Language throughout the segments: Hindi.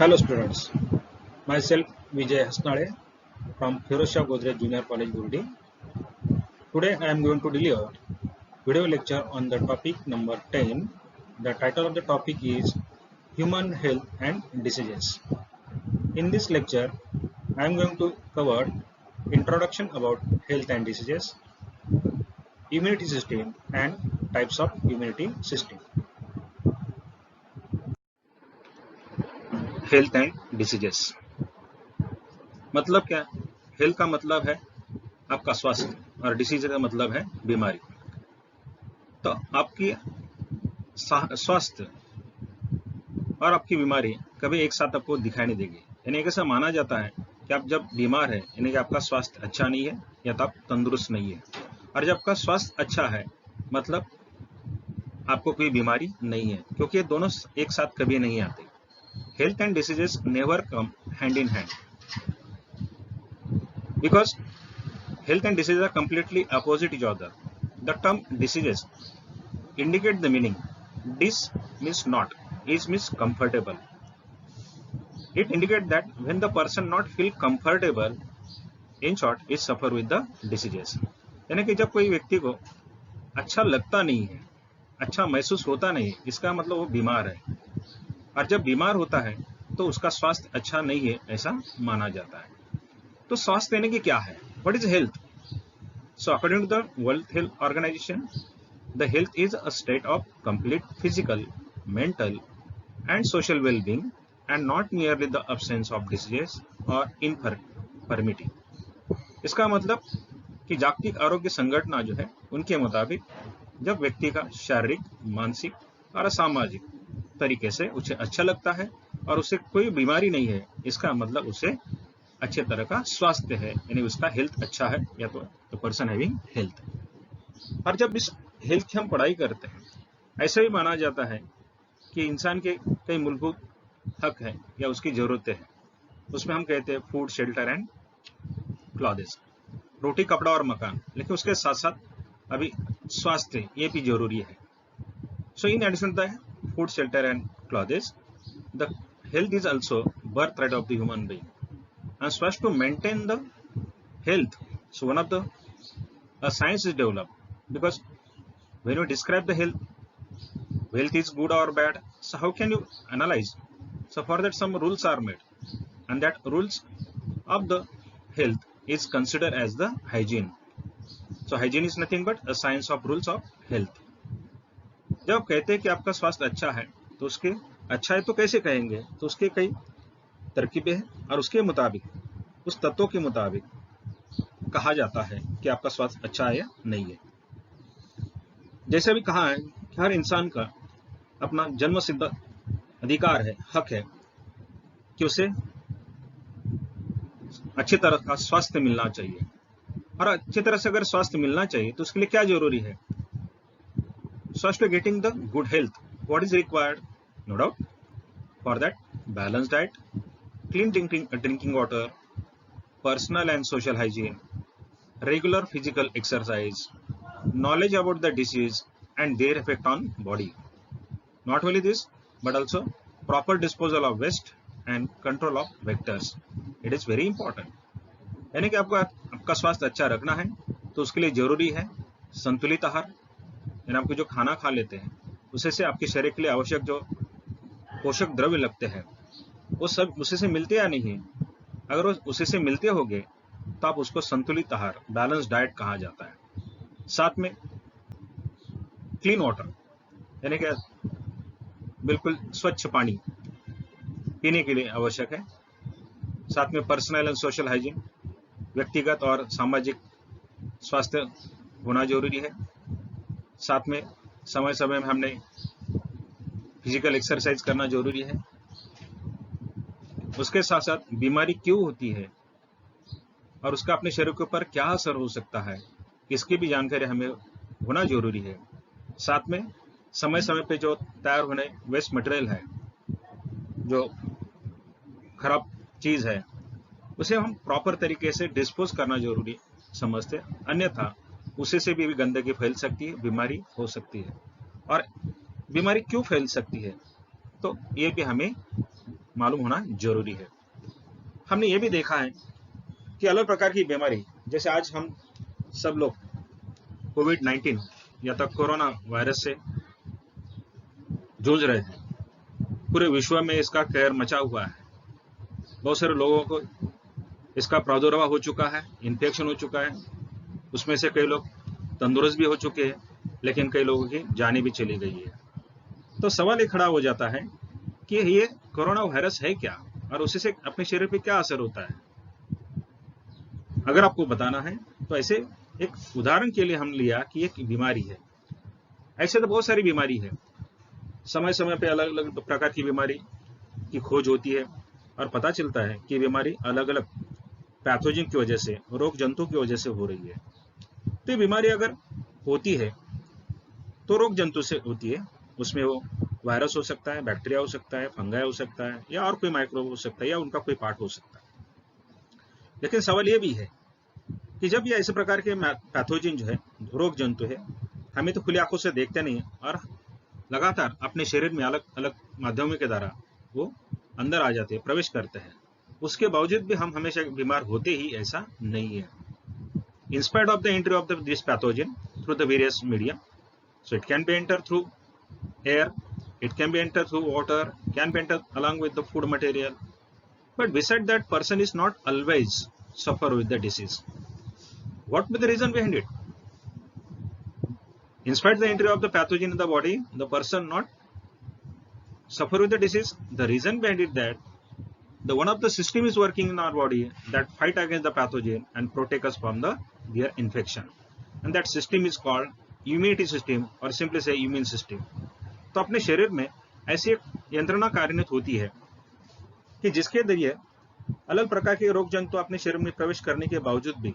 Hello students, myself Vijay Hasnale from Firozshah Godrej Junior College Burdi. Today I am going to deliver video lecture on the topic number 10. The title of the topic is Human Health and Diseases. In this lecture I am going to cover introduction about health and diseases, immunity system and types of immunity system. Health and diseases मतलब क्या? हेल्थ का मतलब है आपका स्वास्थ्य और डिसीज का मतलब है बीमारी। तो आपकी स्वास्थ्य और आपकी बीमारी कभी एक साथ आपको दिखाई नहीं देगी। यानी ऐसा माना जाता है कि आप जब बीमार है यानी कि आपका स्वास्थ्य अच्छा नहीं है या तो आप तंदुरुस्त नहीं है, और जब आपका स्वास्थ्य अच्छा है मतलब आपको कोई बीमारी नहीं है, क्योंकि ये दोनों एक साथ कभी नहीं आते। Health and diseases never come hand in hand because health and diseases are completely opposite each other. The term diseases indicate the meaning. Dis means not, is means comfortable. It indicates that when the person not feel comfortable, in short, is suffer with the diseases. यानी कि जब कोई व्यक्ति को अच्छा लगता नहीं है, अच्छा महसूस होता नहीं, इसका मतलब वो बीमार है। और जब बीमार होता है तो उसका स्वास्थ्य अच्छा नहीं है ऐसा माना जाता है। तो स्वास्थ्य यानी कि क्या है? What is health? So according to the world health organization, the health is a state of complete physical, mental and social wellbeing and not merely the absence of diseases और इनफर्मिटी। इसका मतलब कि जागतिक आरोग्य संगठन जो है उनके मुताबिक जब व्यक्ति का शारीरिक, मानसिक और सामाजिक तरीके से उसे अच्छा लगता है और उसे कोई बीमारी नहीं है, इसका मतलब उसे अच्छे तरह का स्वास्थ्य है, यानी उसका हेल्थ अच्छा है या तो पर्सन हैविंग हेल्थ। और जब इस हेल्थ की हम पढ़ाई करते हैं, ऐसा भी माना जाता है कि इंसान के कई मूलभूत हक है या उसकी जरूरतें हैं। उसमें हम कहते हैं फूड, शेल्टर एंड क्लॉथेस, रोटी, कपड़ा और मकान, लेकिन उसके साथ साथ अभी स्वास्थ्य ये भी जरूरी है। So in addition the food, shelter and clothes, the health is also birthright of the human being, and so as to maintain the health, so one of the science is developed, because when you describe the health is good or bad, so how can you analyze? So for that some rules are made, and that rules of the health is considered as the hygiene. So hygiene is nothing but a science of rules of health. जब आप कहते हैं कि आपका स्वास्थ्य अच्छा है तो उसके अच्छा है तो कैसे कहेंगे? तो उसके कई तरकीबें हैं और उसके मुताबिक, उस तत्वों के मुताबिक कहा जाता है कि आपका स्वास्थ्य अच्छा है या नहीं है। जैसे भी कहा है कि हर इंसान का अपना जन्मसिद्ध अधिकार है, हक है कि उसे अच्छी तरह का स्वास्थ्य मिलना चाहिए। और अच्छी तरह से अगर स्वास्थ्य मिलना चाहिए तो उसके लिए क्या जरूरी है? So as to getting the good health, what is required? No doubt, for that balanced diet, clean drinking water, personal and social hygiene, regular physical exercise, knowledge about the disease and their effect on body. Not only this, but also proper disposal of waste and control of vectors. It is very important. यानी कि आपका स्वास्थ्य अच्छा रखना है तो उसके लिए जरूरी है संतुलित आहार, यानी आपको जो खाना खा लेते हैं उसे से आपके शरीर के लिए आवश्यक जो पोषक द्रव्य लगते हैं वो सब उसी से मिलते या नहीं? अगर वो उसी से मिलते होंगे तो आप उसको संतुलित आहार, बैलेंस डाइट कहा जाता है। साथ में क्लीन वाटर, यानी कि बिल्कुल स्वच्छ पानी पीने के लिए आवश्यक है। साथ में पर्सनल एंड सोशल हाइजीन, व्यक्तिगत और सामाजिक स्वास्थ्य होना जरूरी है। साथ में समय समय में हमने फिजिकल एक्सरसाइज करना जरूरी है। उसके साथ साथ बीमारी क्यों होती है और उसका अपने शरीर के ऊपर क्या असर हो सकता है, इसकी भी जानकारी हमें होना जरूरी है। साथ में समय समय पे जो तैयार होने वेस्ट मटेरियल है, जो खराब चीज है, उसे हम प्रॉपर तरीके से डिस्पोज करना जरूरी समझते, अन्यथा उसी से भी गंदगी फैल सकती है, बीमारी हो सकती है। और बीमारी क्यों फैल सकती है तो ये भी हमें मालूम होना जरूरी है। हमने ये भी देखा है कि अलग प्रकार की बीमारी, जैसे आज हम सब लोग कोविड-19 या तक कोरोना वायरस से जूझ रहे हैं, पूरे विश्व में इसका कहर मचा हुआ है। बहुत सारे लोगों को इसका प्रादुर्भाव हो चुका है, इन्फेक्शन हो चुका है, उसमें से कई लोग तंदुरुस्त भी हो चुके हैं, लेकिन कई लोगों की जानें भी चली गई है। तो सवाल ये खड़ा हो जाता है कि ये कोरोना वायरस है क्या और उसी से अपने शरीर पे क्या असर होता है। अगर आपको बताना है तो ऐसे एक उदाहरण के लिए हम लिया कि एक बीमारी है। ऐसे तो बहुत सारी बीमारी है, समय समय पे अलग अलग प्रकार की बीमारी की खोज होती है और पता चलता है कि बीमारी अलग अलग पैथोजन की वजह से, रोग जंतु की वजह से हो रही है। तो ये बीमारी अगर होती है तो रोग जंतु से होती है, उसमें वो वायरस हो सकता है, बैक्टीरिया हो सकता है, फंगाई हो सकता है, या और कोई माइक्रोब हो सकता है, या उनका कोई पार्ट हो सकता है। लेकिन सवाल ये भी है कि जब ये ऐसे प्रकार के पैथोजन जो है, रोग जंतु है, हमें तो खुली आंखों से देखते नहीं और लगातार अपने शरीर में अलग अलग माध्यमों के द्वारा वो अंदर आ जाते हैं, प्रवेश करते हैं, उसके बावजूद भी हम हमेशा बीमार होते ही ऐसा नहीं है। In spite of the entry of this pathogen through the various media, so it can be entered through air, it can be entered through water, can be entered along with the food material, but beside that, person is not always suffer with the disease. What be the reason behind it? In spite of the entry of the pathogen in the body, the person not suffer with the disease. The reason behind it that the one of the system is working in our body that fight against the pathogen and protect us from their infection, and that system is called immunity system, or simply say immune system. तो अपने शरीर में ऐसी एक यंत्रणा कार्यन्वित होती है कि जिसके जरिए अलग प्रकार के रोग जंतु अपने शरीर में प्रवेश करने के बावजूद भी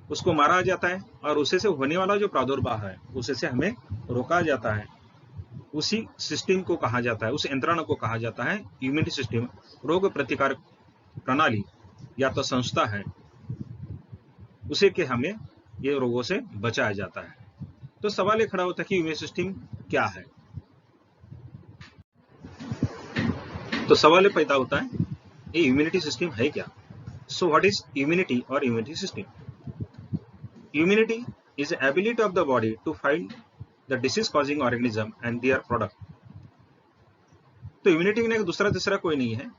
उसको मारा जाता है और उसे से होने वाला जो प्रादुर्भाव है उसे से हमें रोका जाता है। उसी सिस्टम को कहा जाता है, उस यंत्रणा को कहा जाता है इम्यूनिटी सिस्टम, रोग प्रतिकारक प्रणाली या तो संस्था है, उसे के हमें ये रोगों से बचाया जाता है। तो सवाल ये खड़ा होता है कि इम्यून सिस्टम क्या है। तो सवाल ये पैदा होता है ये इम्यूनिटी सिस्टम है क्या। सो व्हाट इज इम्यूनिटी और immunity system? Immunity is ability of the body to fight the disease causing organism and their product. तो इम्यूनिटी में दूसरा तीसरा कोई नहीं है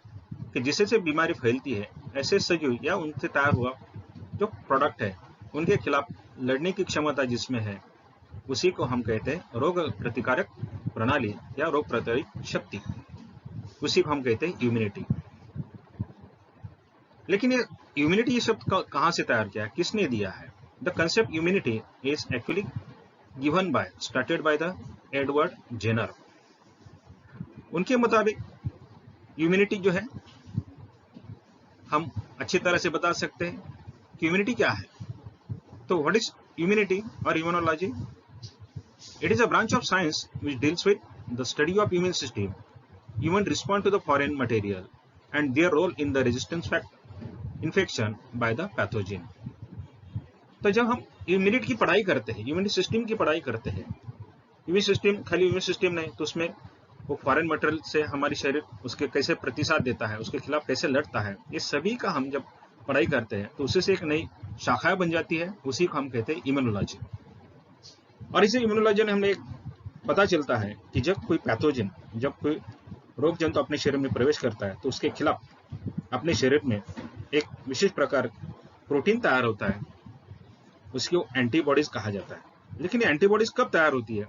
कि जिससे से बीमारी फैलती है, ऐसे सजीव या उनसे तैयार हुआ जो प्रोडक्ट है उनके खिलाफ लड़ने की क्षमता जिसमें है, उसी को हम कहते हैं रोग प्रतिकारक प्रणाली या रोग प्रतिरोधक शक्ति, उसी को हम कहते हैं इम्यूनिटी। लेकिन ये इम्यूनिटी ये शब्द कहां से तैयार किया है, किसने दिया है? The concept immunity is actually given by, started by the Edward Jenner. उनके मुताबिक इम्यूनिटी जो है हम अच्छी तरह से बता सकते हैं कि इम्यूनिटी क्या है। तो व्हाट इज इम्यूनिटी और immunology? It is a branch of science which deals with the study of immune system, immune response to the foreign material and their role in the resistance infection by the pathogen। तो जब हम इम्यूनिटी की पढ़ाई करते हैं, इम्यूनिटी सिस्टम की पढ़ाई करते हैं, इम्यून सिस्टम खाली इम्यून सिस्टम नहीं, तो उसमें वो फॉरेन मटेरियल से हमारी शरीर उसके कैसे प्रतिसाद देता है, उसके खिलाफ कैसे लड़ता है, ये सभी का हम जब पढ़ाई करते हैं तो उससे से एक नई शाखा बन जाती है, उसी को हम कहते हैं इम्यूनोलॉजी। और इसी इम्यूनोलॉजी में हमें एक पता चलता है कि जब कोई पैथोजन, जब कोई रोग जंतु अपने शरीर में प्रवेश करता है तो उसके खिलाफ अपने शरीर में एक विशेष प्रकार प्रोटीन तैयार होता है, उसको एंटीबॉडीज कहा जाता है। लेकिन एंटीबॉडीज कब तैयार होती है?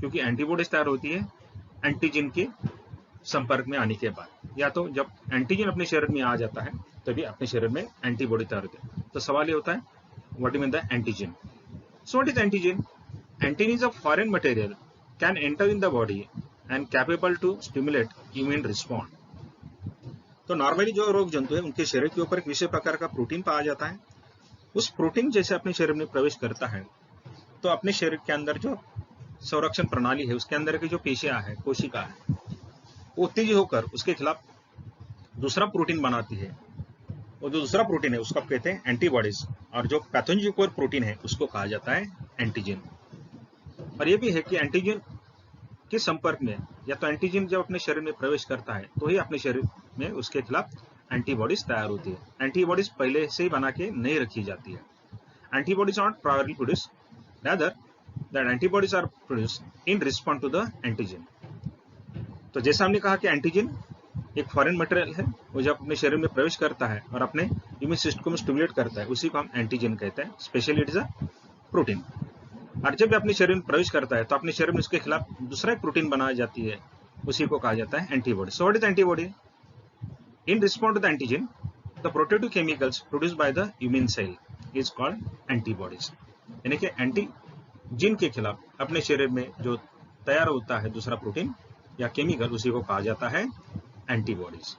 क्योंकि एंटीबॉडीज तैयार होती है एंटीजन के संपर्क में आने के बाद, या तो जब एंटीजन अपने शरीर में आ जाता है तभी अपने शरीर में एंटीबॉडी तैयार होती है। तो सवाल ये होता है what mean the antigen. So what is antigen? Antigen is a foreign material can enter in the body and capable to stimulate immune respond. तो नॉर्मली जो रोग जंतु है उनके शरीर के ऊपर एक विशेष प्रकार का प्रोटीन पाया जाता है। उस प्रोटीन जैसे अपने शरीर में प्रवेश करता है तो अपने शरीर के अंदर जो संरक्षण प्रणाली है, उसके अंदर की जो पेशियां है, कोशिका है, वो उत्तेजित होकर उसके खिलाफ दूसरा प्रोटीन बनाती है। और जो दूसरा प्रोटीन है उसको आप कहते हैं एंटीबॉडीज, और जो पैथोजन प्रोटीन है उसको कहा जाता है एंटीजन। और ये भी है कि एंटीजन के संपर्क में या तो एंटीजन जब अपने शरीर में प्रवेश करता है तो ही अपने शरीर में उसके खिलाफ एंटीबॉडीज तैयार होती है। एंटीबॉडीज पहले से ही बना के नहीं रखी जाती है। Antibodies are not priorly produce, rather that antibodies are produce in response to the antigen. तो जैसा हमने कहा कि एंटीजन एक फॉरेन मटेरियल है, वो जब अपने शरीर में प्रवेश करता है और अपने इम्यून सिस्टम को स्टिमुलेट करता है, उसी को हम एंटीजन कहते हैं। Specially it is a protein. और जब अपने शरीर में प्रवेश करता है तो अपने शरीर में उसके खिलाफ दूसरा प्रोटीन बनाई जाती है, उसी को कहा जाता है antibody. So what is antibody? In response to the antigen, the protective chemicals produced by the immune cell is called antibodies. यानी कि एंटीजन के खिलाफ अपने शरीर में जो तैयार होता है दूसरा प्रोटीन या केमिकल, उसी को कहा जाता है एंटीबॉडीज।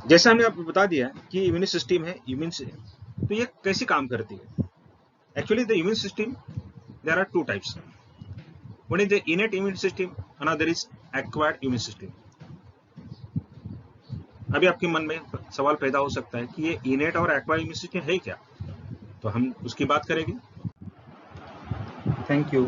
जैसा हमने आपको बता दिया कि इम्यून सिस्टम है, इम्यून से तो ये कैसे काम करती है? Actually, the immune system, there are two types. One is the innate immune system, another is acquired immune system. अभी आपके मन में सवाल पैदा हो सकता है कि ये innate और acquired immune system है क्या? तो हम उसकी बात करेंगे। Thank you.